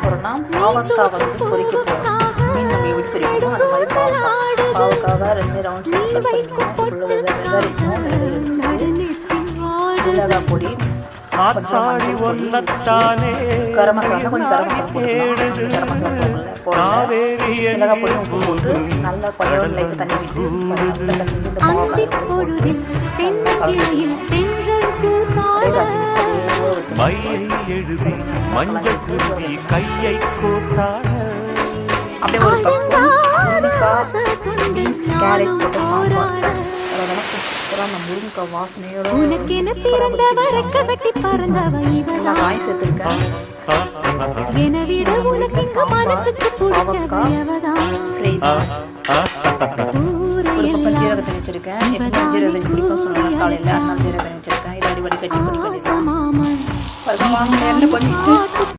போகிறோன்னா பாவக்காய் வந்து பொரிக்க போகிறோம். மீன் நம்ம எப்படி பொரிக்கணும் அந்த மாதிரி பாவக்காவை 2 ரவுண்ட் கட் பண்ணிக்கணும். மிளகாய் பொடி, கரம் மசாலா, கொஞ்சம் கரம் மசாலா போட்டு மிளகாய் பொடி உப்பு போட்டு நல்லா கொஞ்சம் லைட்டாக தண்ணி விட்டு அப்படியே ஒரு கேரட் போட்டு சாம்பார் அந்த முருங்கைக்காய் வாசனையோட காய் சேர்த்துருக்கேன். ஒரு பக்கம் ஜீரக தண்ணி வச்சிருக்கேன். ஜீரக தண்ணி குடிக்கும் சொன்னாங்க காலையில், அதனால ஜீரக தண்ணி வச்சிருக்கேன். இதை அடிக்கடி கட்டி குடிக்க வேண்டியது.